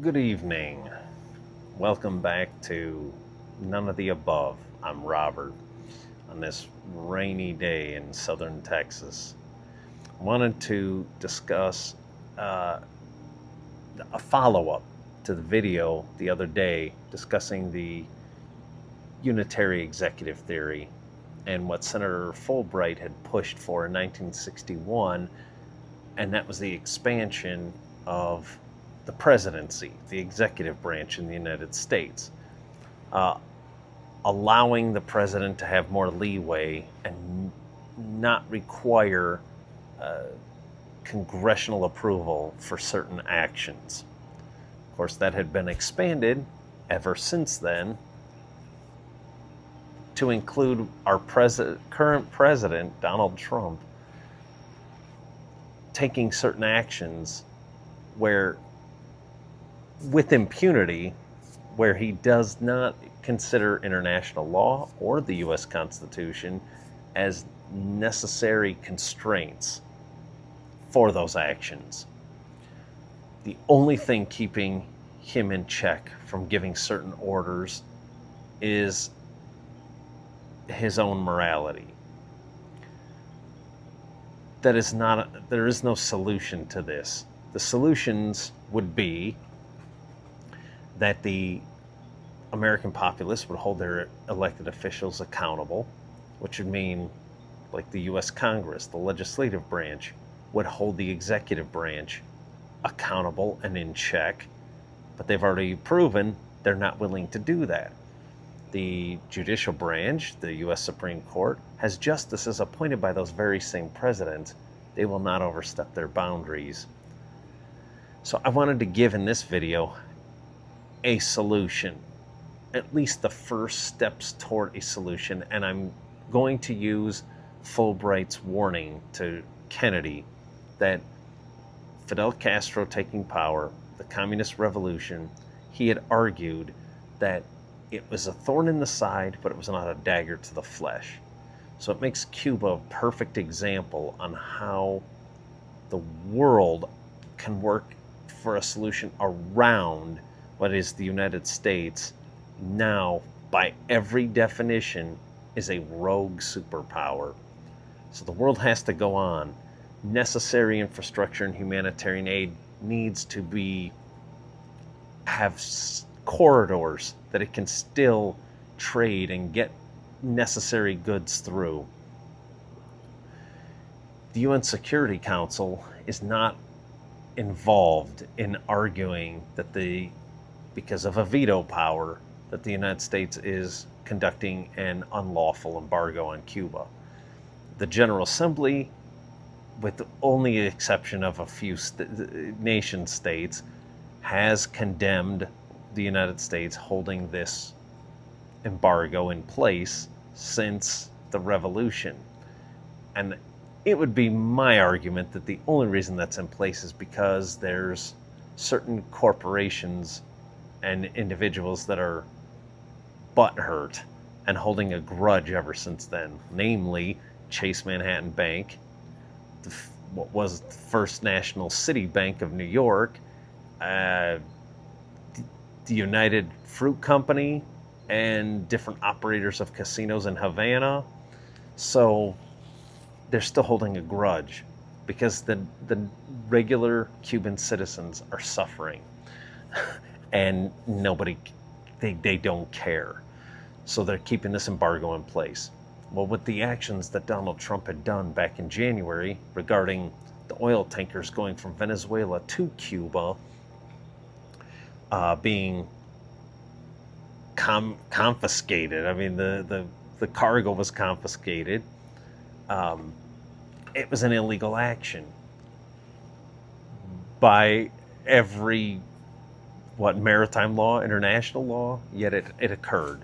Good evening. Welcome back to None of the Above. I'm Robert on this rainy day in southern Texas. I wanted to discuss a follow up to the video the other day discussing the unitary executive theory and what Senator Fulbright had pushed for in 1961, and that was the expansion of the presidency, the executive branch in the United States, uh, allowing the president to have more leeway and not require uh, congressional approval for certain actions. Of course, that had been expanded ever since then to include our current president, Donald Trump, taking certain actions where, with impunity, where he does not consider international law or the U.S. Constitution as necessary constraints for those actions. The only thing keeping him in check from giving certain orders is his own morality. There is no solution to this. The solutions would be that the American populace would hold their elected officials accountable, which would mean, like the U.S. Congress, the legislative branch, would hold the executive branch accountable and in check, but they've already proven they're not willing to do that. The judicial branch, the U.S. Supreme Court, has justices appointed by those very same presidents. They will not overstep their boundaries. So I wanted to give in this video a solution, at least the first steps toward a solution, and I'm going to use Fulbright's warning to Kennedy that Fidel Castro taking power, the communist revolution, he had argued that it was a thorn in the side, but it was not a dagger to the flesh. So it makes Cuba a perfect example on how the world can work for a solution around what is the United States now, by every definition, is a rogue superpower. So the world has to go on. Necessary infrastructure and humanitarian aid needs to have corridors that it can still trade and get necessary goods through. The UN Security Council is not involved in arguing that because of a veto power, that the United States is conducting an unlawful embargo on Cuba. The General Assembly, with the only exception of a few nation states, has condemned the United States holding this embargo in place since the revolution. And it would be my argument that the only reason that's in place is because there's certain corporations and individuals that are butthurt and holding a grudge ever since then, namely Chase Manhattan Bank, what was the First National City Bank of New York, the United Fruit Company, and different operators of casinos in Havana. So they're still holding a grudge because the regular Cuban citizens are suffering and they don't care. So they're keeping this embargo in place. Well, with the actions that Donald Trump had done back in January regarding the oil tankers going from Venezuela to Cuba being confiscated. I mean, the cargo was confiscated. It was an illegal action by every maritime law, international law, yet it occurred.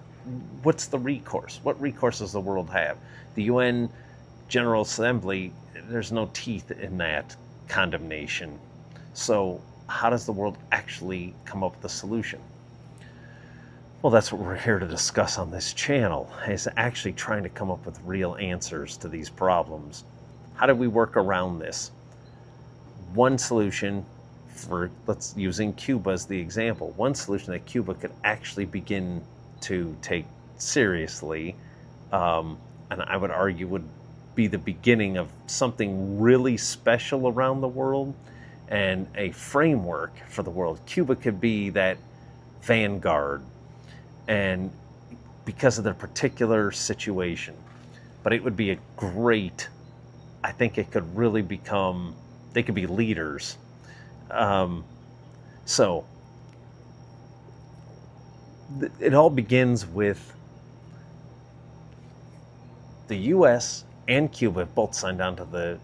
What's the recourse? What recourse does the world have? The UN General Assembly, there's no teeth in that condemnation. So how does the world actually come up with a solution? Well, that's what we're here to discuss on this channel, is actually trying to come up with real answers to these problems. How do we work around this? One solution let's using Cuba as the example, one solution that Cuba could actually begin to take seriously, and I would argue would be the beginning of something really special around the world and a framework for the world. Cuba could be that vanguard, and because of their particular situation. But it would be a great, I think it could really become, they could be leaders. So it all begins with the U.S. and Cuba both signed on to the,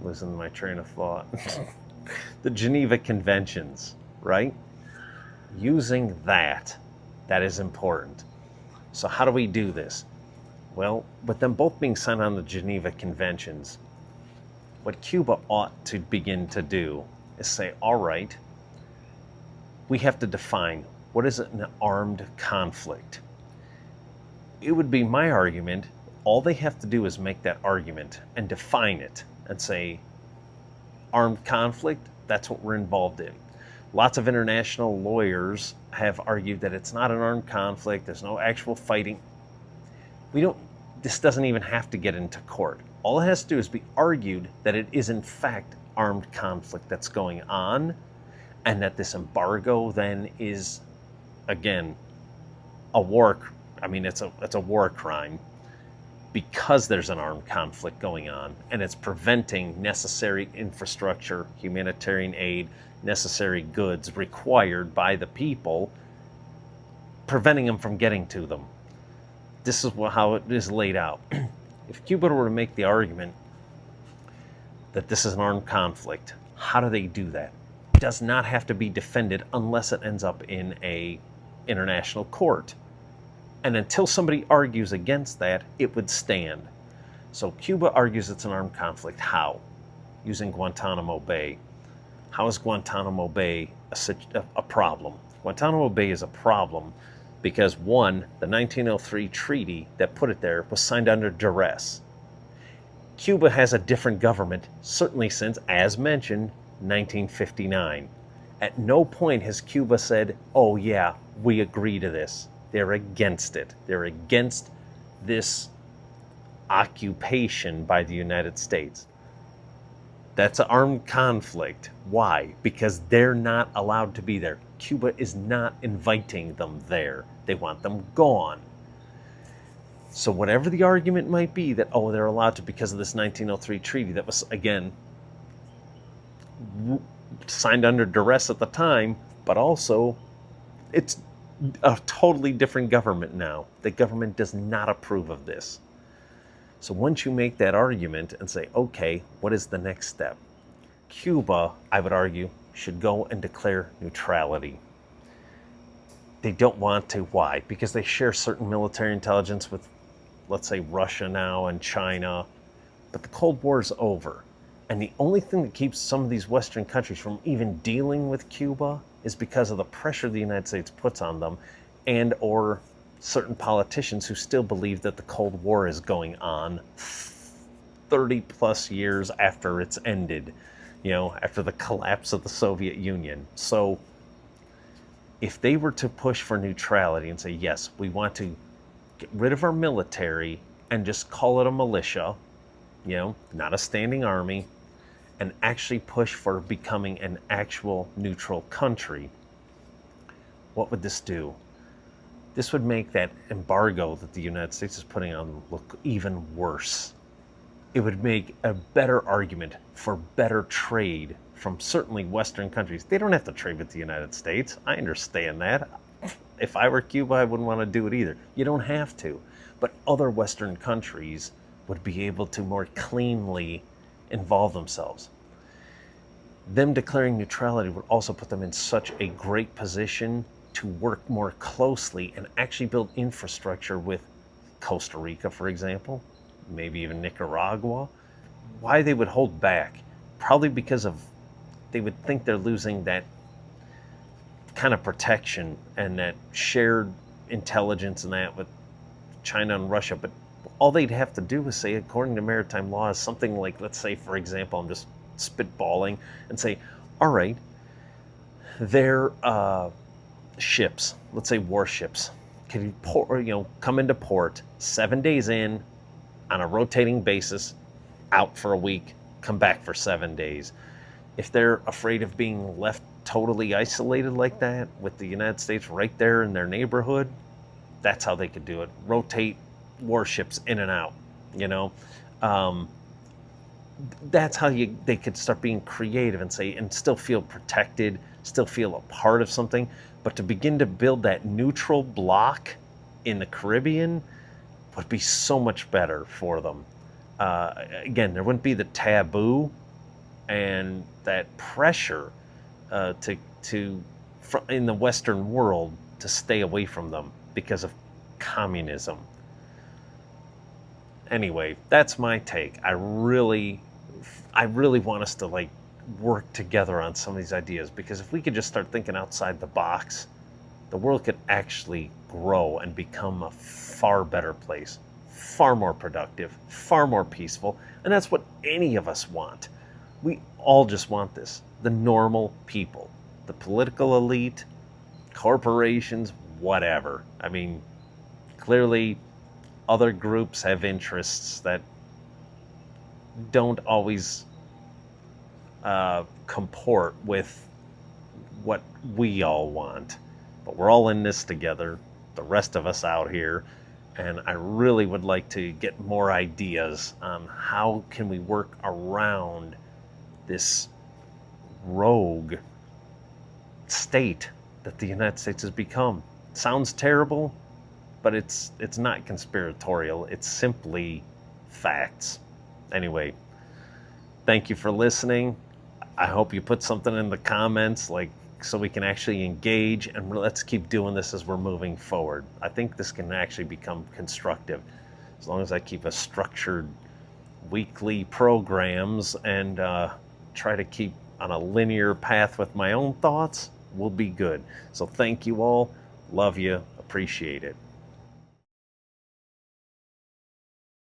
losing my train of thought, the Geneva Conventions, right? Using that is important. So how do we do this? Well, with them both being signed on the Geneva Conventions, what Cuba ought to begin to do is say, all right, we have to define what is an armed conflict. It would be my argument, all they have to do is make that argument and define it and say, armed conflict, that's what we're involved in. Lots of international lawyers have argued that it's not an armed conflict, there's no actual fighting. This doesn't even have to get into court. All it has to do is be argued that it is in fact armed conflict that's going on, and that this embargo then is, again, a war. I mean, it's a war crime because there's an armed conflict going on, and it's preventing necessary infrastructure, humanitarian aid, necessary goods required by the people, preventing them from getting to them. This is how it is laid out. If Cuba were to make the argument that this is an armed conflict, how do they do that? It does not have to be defended unless it ends up in a international court. And until somebody argues against that, it would stand. So Cuba argues it's an armed conflict. How? Using Guantanamo Bay. How is Guantanamo Bay a problem? Guantanamo Bay is a problem because, one, the 1903 treaty that put it there was signed under duress. Cuba has a different government, certainly since, as mentioned, 1959. At no point has Cuba said, oh yeah, we agree to this. They're against it. They're against this occupation by the United States. That's an armed conflict. Why? Because they're not allowed to be there. Cuba is not inviting them there. They want them gone. So whatever the argument might be that, oh, they're allowed to because of this 1903 treaty that was, again, signed under duress at the time, but also it's a totally different government now. The government does not approve of this. So once you make that argument and say, okay, what is the next step? Cuba, I would argue, should go and declare neutrality. They don't want to. Why? Because they share certain military intelligence with, let's say, Russia now and China. But the Cold War is over. And the only thing that keeps some of these Western countries from even dealing with Cuba is because of the pressure the United States puts on them, and or certain politicians who still believe that the Cold War is going on 30 plus years after it's ended, after the collapse of the Soviet Union. So if they were to push for neutrality and say, yes, we want to get rid of our military and just call it a militia, not a standing army, and actually push for becoming an actual neutral country, what would this do? This would make that embargo that the United States is putting on them look even worse. It would make a better argument for better trade from certainly Western countries. They don't have to trade with the United States. I understand that. If I were Cuba, I wouldn't want to do it either. You don't have to. But other Western countries would be able to more cleanly involve themselves. Them declaring neutrality would also put them in such a great position to work more closely and actually build infrastructure with Costa Rica, for example, maybe even Nicaragua. Why they would hold back? Probably because they would think they're losing that kind of protection and that shared intelligence and that with China and Russia. But all they'd have to do is say, according to maritime law, is something like, let's say, for example, I'm just spitballing, and say, all right, their ships, let's say warships, can come into port 7 days in on a rotating basis, out for a week, come back for 7 days. If they're afraid of being left totally isolated like that with the United States right there in their neighborhood, that's how they could do it. Rotate warships in and out, that's how they could start being creative and say, and still feel protected, still feel a part of something. But to begin to build that neutral block in the Caribbean would be so much better for them. Again, there wouldn't be the taboo and that pressure in the Western world to stay away from them because of communism. Anyway, that's my take. I really want us to work together on some of these ideas, because if we could just start thinking outside the box, the world could actually grow and become a far better place, far more productive, far more peaceful, and that's what any of us want. We all just want this. The normal people, the political elite, corporations, whatever. I mean, clearly other groups have interests that don't always comport with what we all want. But we're all in this together, the rest of us out here, and I really would like to get more ideas on how can we work around this rogue state that the United States has become. Sounds terrible, but it's not conspiratorial. It's simply facts. Anyway, thank you for listening. I hope you put something in the comments, so we can actually engage, and let's keep doing this as we're moving forward. I think this can actually become constructive as long as I keep a structured weekly programs and try to keep on a linear path with my own thoughts. We'll be good. So thank you all. Love you. Appreciate it.